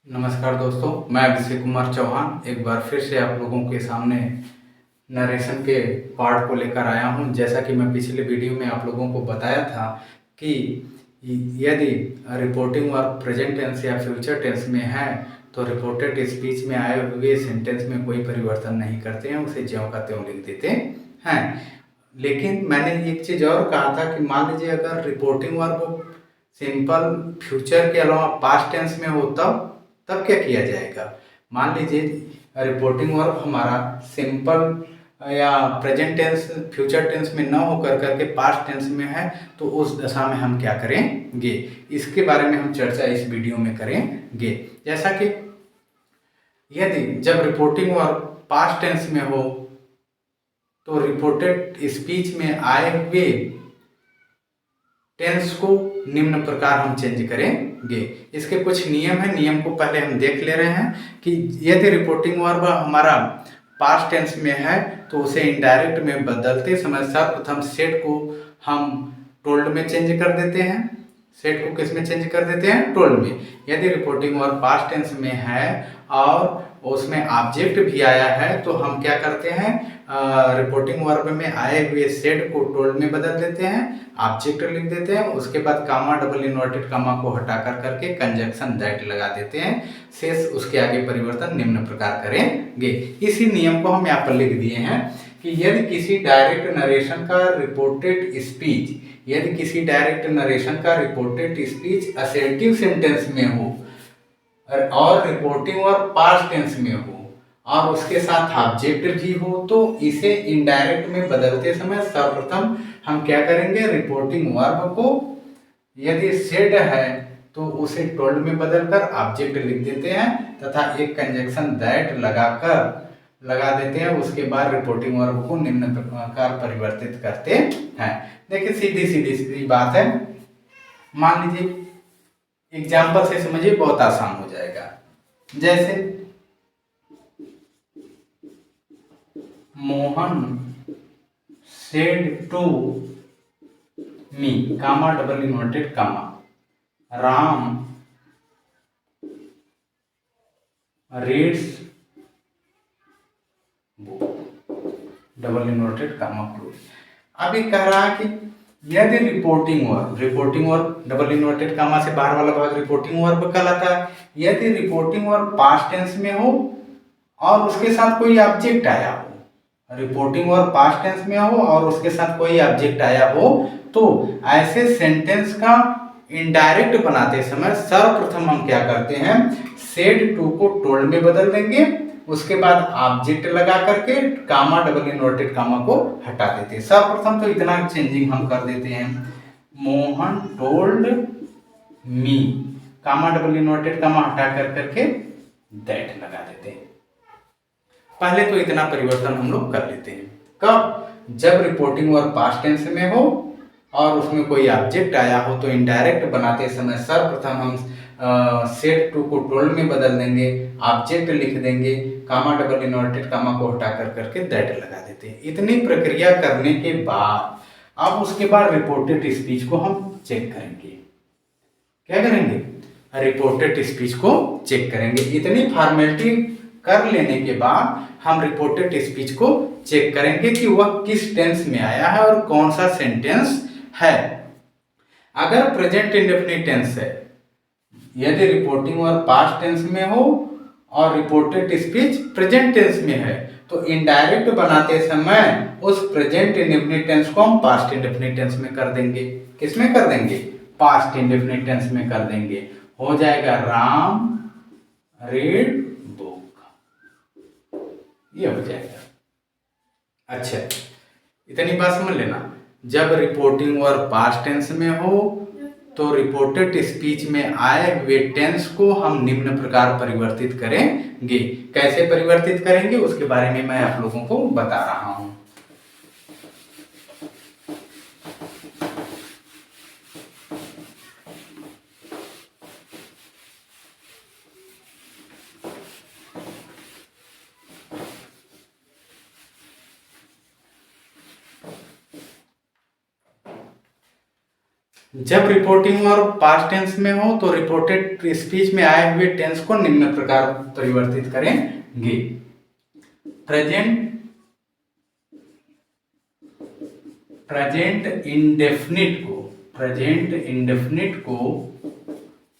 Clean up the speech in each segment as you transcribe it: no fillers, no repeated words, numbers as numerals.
नमस्कार दोस्तों, मैं अभिषेक कुमार चौहान एक बार फिर से आप लोगों के सामने नरेशन के पार्ट को लेकर आया हूं। जैसा कि मैं पिछले वीडियो में आप लोगों को बताया था कि यदि रिपोर्टिंग वर्ब प्रेजेंट टेंस या फ्यूचर टेंस में है तो रिपोर्टेड स्पीच में आए हुए सेंटेंस में कोई परिवर्तन नहीं करते हैं, उसे ज्यों का त्यों लिख देते हैं। लेकिन मैंने एक चीज़ और कहा था कि मान लीजिए अगर रिपोर्टिंग वर्ब सिंपल फ्यूचर के अलावा पास्ट टेंस में हो तब क्या किया जाएगा। मान लीजिए रिपोर्टिंग वर्ब हमारा सिंपल या प्रेजेंट टेंस फ्यूचर टेंस में न होकर करके पास्ट टेंस में है, तो उस दशा में हम क्या करेंगे, इसके बारे में हम चर्चा इस वीडियो में करेंगे। जैसा कि यदि जब रिपोर्टिंग वर्ब पास्ट टेंस में हो तो रिपोर्टेड स्पीच में आए हुए टेंस को निम्न प्रकार हम चेंज करेंगे। इसके कुछ नियम हैं, नियम को पहले हम देख ले रहे हैं कि यदि रिपोर्टिंग वर्ब हमारा पास्ट टेंस में है तो उसे इनडायरेक्ट में बदलते समय सर्वप्रथम सेट को हम टोल्ड में चेंज कर देते हैं। सेट को किस में चेंज कर देते हैं? टोल्ड में। यदि रिपोर्टिंग वर्ब पास्ट टेंस में है और उसमें ऑब्जेक्ट भी आया है तो हम क्या करते हैं, रिपोर्टिंग वर्ब में आए हुए सेट को टोल्ड में बदल देते हैं, ऑब्जेक्ट लिख देते हैं, उसके बाद कामा डबल इन्वर्टेड कामा को हटा कर करके कंजक्शन दैट लगा देते हैं। शेष उसके आगे परिवर्तन निम्न प्रकार करेंगे। इसी नियम को हम यहाँ पर लिख दिए हैं कि यदि किसी डायरेक्ट नरेशन का रिपोर्टेड स्पीच असेर्टिव सेंटेंस में हो और रिपोर्टिंग वर्ब पास्ट टेंस में हो और उसके साथ ऑब्जेक्ट भी हो तो इसे इनडायरेक्ट में बदलते समय सर्वप्रथम हम क्या करेंगे, रिपोर्टिंग वर्ब को यदि सेड है तो उसे टोल्ड में बदलकर ऑब्जेक्ट लिख देते हैं तथा एक कंजक्शन दैट लगा देते हैं। उसके बाद रिपोर्टिंग वर्ब को निम्न प्रकार परिवर्तित करते हैं। देखिए सीधी सीधी बात है। मान लीजिए एग्जाम्पल से समझिए, बहुत आसान हो जाएगा। जैसे Mohan said to me comma double inverted comma Ram reads double inverted comma close. अभी कह रहा है कि यदि reporting verb double inverted comma से बाहर वाला भाग रिपोर्टिंग वर्ब कहलाता है। यदि रिपोर्टिंग वर्ब पास्ट टेंस में हो और उसके साथ कोई ऑब्जेक्ट आया हो, रिपोर्टिंग वर्ब पास्ट टेंस में हो और उसके साथ कोई ऑब्जेक्ट आया हो, तो ऐसे सेंटेंस का इनडायरेक्ट बनाते समय सर्वप्रथम हम क्या करते हैं, सेड टू को टोल्ड में बदल देंगे, उसके बाद ऑब्जेक्ट लगा करके कामा डबल इन्वर्टेड कामा को हटा देते हैं। सर्वप्रथम तो इतना चेंजिंग हम कर देते हैं, Mohan told me comma double inverted कामा हटा कर करके दैट लगा देते हैं। पहले तो इतना परिवर्तन हम लोग कर लेते हैं। कब? जब रिपोर्टिंग वर्ब पास्ट टेंस में हो और उसमें कोई ऑब्जेक्ट आया हो तो इनडायरेक्ट बनाते समय सर्वप्रथम हम सेट टू को टोल्ड में बदल देंगे, ऑब्जेक्ट लिख देंगे, कामा डबल इन्वर्टेड कामा को हटा कर करके दैट लगा देते हैं। इतनी प्रक्रिया करने के बाद अब उसके बाद रिपोर्टेड स्पीच को हम चेक करेंगे। क्या करेंगे? रिपोर्टेड स्पीच को चेक करेंगे। इतनी फॉर्मेलिटी कर लेने के बाद हम रिपोर्टेड स्पीच को चेक करेंगे कि वह किस टेंस में आया है और कौन सा सेंटेंस है। अगर प्रेजेंट इंडेफिनिट टेंस है, यदि रिपोर्टिंग वर्ब पास्ट टेंस में हो और रिपोर्टेड स्पीच प्रेजेंट टेंस में है तो इनडायरेक्ट बनाते समय उस प्रेजेंट इंडेफिनिट टेंस को हम पास्ट इंडेफिनिट टेंस में कर देंगे। किस में कर देंगे? पास्ट इंडेफिनिट टेंस में कर देंगे। हो जाएगा राम रीड बुक, ये हो जाएगा। अच्छा, इतनी बात समझ लेना। जब रिपोर्टिंग वर्ब पास्ट टेंस में हो तो रिपोर्टेड स्पीच में आए हुए टेंस को हम निम्न प्रकार परिवर्तित करेंगे। कैसे परिवर्तित करेंगे उसके बारे में मैं आप लोगों को बता रहा हूं। जब रिपोर्टिंग वर्ब पास्ट टेंस में हो तो रिपोर्टेड स्पीच में आए हुए टेंस को निम्न प्रकार परिवर्तित करेंगे। प्रेजेंट इंडेफिनिट को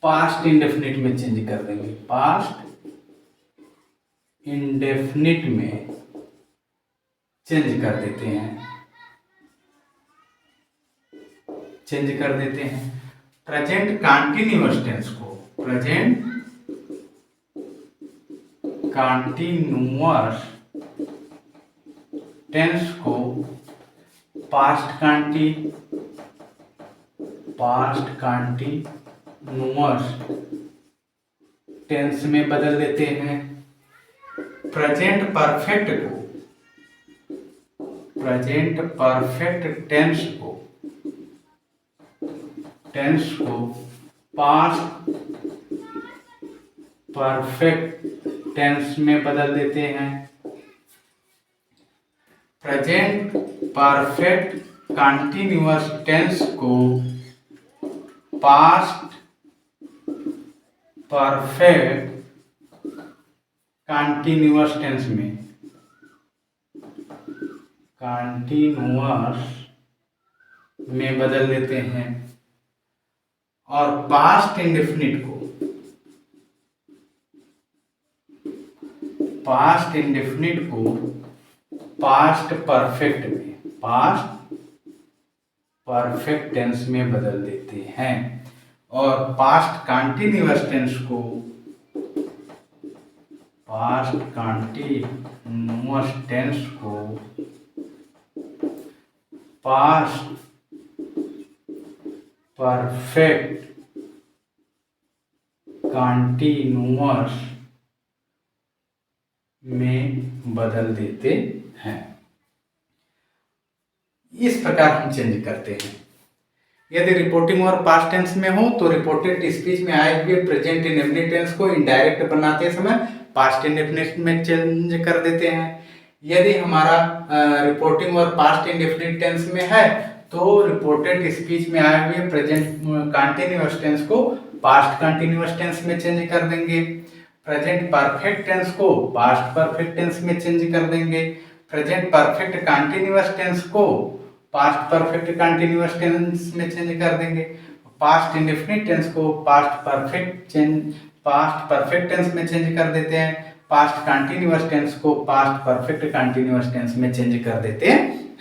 पास्ट इंडेफिनिट में चेंज कर देंगे। पास्ट इंडेफिनिट में चेंज कर देते हैं। प्रेजेंट कंटीन्यूअस टेंस को पास्ट कंटीन्यूअस टेंस में बदल देते हैं। प्रेजेंट परफेक्ट टेंस को पास्ट परफेक्ट टेंस में बदल देते हैं। प्रेजेंट परफेक्ट कंटीन्यूअस टेंस को पास्ट परफेक्ट कंटीन्यूअस टेंस में बदल देते हैं। और पास्ट इंडेफिनिट को पास्ट परफेक्ट टेंस में बदल देते हैं। और पास्ट कंटीन्यूअस टेंस को पास्ट परफेक्ट कंटीन्यूअस में बदल देते हैं। इस प्रकार हम चेंज करते हैं। यदि रिपोर्टिंग और पास्ट टेंस में हो तो रिपोर्टेड स्पीच में आए हुए प्रेजेंट इंडेफिनिट टेंस को इनडायरेक्ट बनाते समय पास्ट इंडेफिनिट में चेंज कर देते हैं। यदि हमारा रिपोर्टिंग और पास्ट इंडेफिनिट टेंस में है तो रिपोर्टेड स्पीच में आए हुए प्रेजेंट कंटीन्यूअस टेंस को पास्ट कंटीन्यूअस टेंस में चेंज कर देंगे। प्रेजेंट परफेक्ट टेंस को पास्ट परफेक्ट टेंस में चेंज कर देंगे। प्रेजेंट परफेक्ट कंटीन्यूअस टेंस को पास्ट परफेक्ट कंटीन्यूअस टेंस में चेंज कर देंगे। पास्ट इंडेफिनिट टेंस को पास्ट परफेक्ट टेंस में चेंज कर देते हैं। पास्ट कंटीन्यूअस टेंस को पास्ट परफेक्ट कंटीन्यूअस टेंस में चेंज कर देते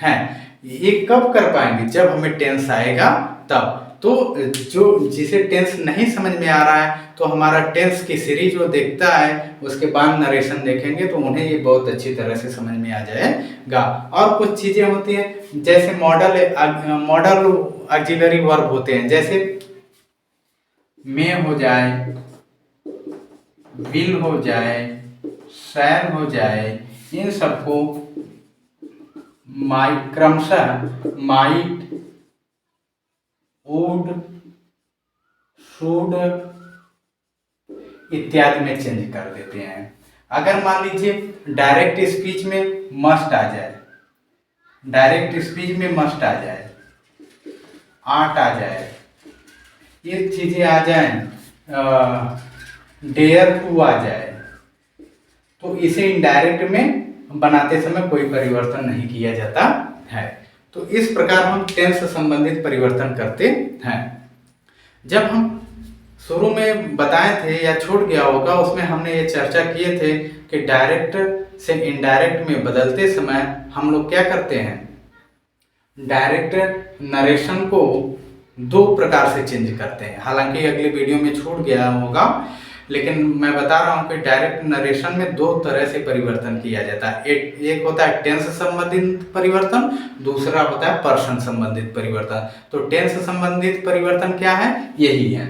हैं। ये कब कर पाएंगे? जब हमें टेंस आएगा तब। तो जो जिसे टेंस नहीं समझ में आ रहा है तो हमारा टेंस की सीरीज जो देखता है उसके बाद नरेशन देखेंगे तो उन्हें ये बहुत अच्छी तरह से समझ में आ जाएगा। और कुछ चीजें होती हैं जैसे मॉडल ऑक्सिलरी वर्ब होते हैं, जैसे में हो जाए, विल हो जाए, शैल हो जाए, इन सबको क्रमशः माइट, वुड, शुड इत्यादि में चेंज कर देते हैं। अगर मान लीजिए डायरेक्ट स्पीच में मस्ट आ जाए, आट आ जाए, ये चीजें आ जाए, डेयर टू आ जाए, तो इसे इनडायरेक्ट में बनाते समय कोई परिवर्तन नहीं किया जाता है। तो इस प्रकार हम टेंस से संबंधित परिवर्तन करते हैं। जब हम शुरू में बताए थे या छूट गया होगा उसमें हमने ये चर्चा किए थे कि डायरेक्ट से इनडायरेक्ट में बदलते समय हम लोग क्या करते हैं, डायरेक्ट नरेशन को दो प्रकार से चेंज करते हैं। हालांकि अगले वीडियो में छूट गया होगा लेकिन मैं बता रहा हूं कि डायरेक्ट नरेशन में दो तरह से परिवर्तन किया जाता है। एक होता है टेंस संबंधित परिवर्तन, दूसरा होता है पर्सन संबंधित परिवर्तन। तो टेंस संबंधित परिवर्तन क्या है? यही है।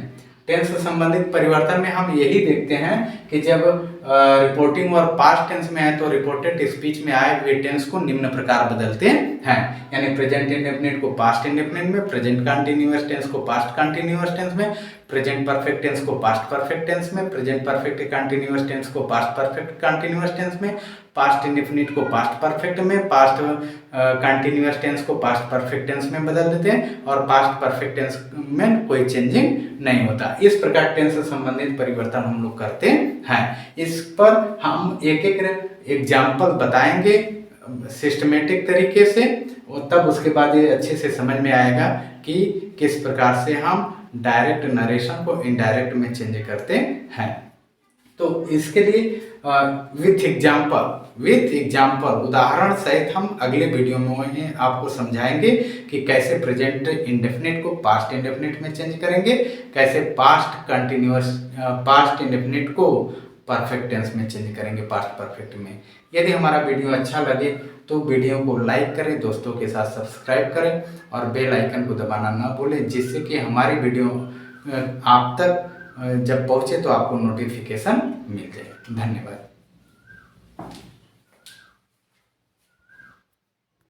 टेंस संबंधित परिवर्तन में हम यही देखते हैं कि जब रिपोर्टिंग वर्ब पास्ट टेंस में है तो रिपोर्टेड स्पीच में आए हुए टेंस को निम्न प्रकार बदलते हैं, यानी प्रेजेंट इंडेफिनिट को पास्ट इंडेफिनिट में, प्रेजेंट कंटीन्यूअस टेंस को पास्ट कंटीन्यूअस टेंस में, प्रेजेंट परफेक्ट टेंस को पास्ट परफेक्ट टेंस में, प्रेजेंट परफेक्ट कंटीन्यूअस टेंस को पास्ट परफेक्ट कंटीन्यूअस टेंस में, पास्ट इंडेफिनिट को पास्ट परफेक्ट में, पास्ट कंटीन्यूअस टेंस को पास्ट परफेक्ट टेंस में बदल देते हैं और पास्ट परफेक्ट टेंस में कोई चेंजिंग नहीं होता। इस प्रकार टेंस से संबंधित परिवर्तन हम लोग करते हैं। इस पर हम एक एक एग्जाम्पल बताएंगे सिस्टमेटिक तरीके से, और तब उसके बाद ये अच्छे से समझ में आएगा कि किस प्रकार से हम डायरेक्ट नरेशन को इनडायरेक्ट में चेंज करते हैं। तो इसके लिए विथ एग्जाम्पल उदाहरण सहित हम अगले वीडियो में आपको समझाएंगे कि कैसे प्रेजेंट इंडेफिनिट को पास्ट इंडेफिनिट में चेंज करेंगे, कैसे पास्ट इंडेफिनिट को परफेक्ट टेंस में चेंज करेंगे पास्ट परफेक्ट में। यदि हमारा वीडियो अच्छा लगे तो वीडियो को लाइक करें, दोस्तों के साथ सब्सक्राइब करें और बेल आइकन को दबाना ना भूलें, जिससे कि हमारी वीडियो आप तक जब पहुँचे तो आपको नोटिफिकेशन मिल जाए। धन्यवाद।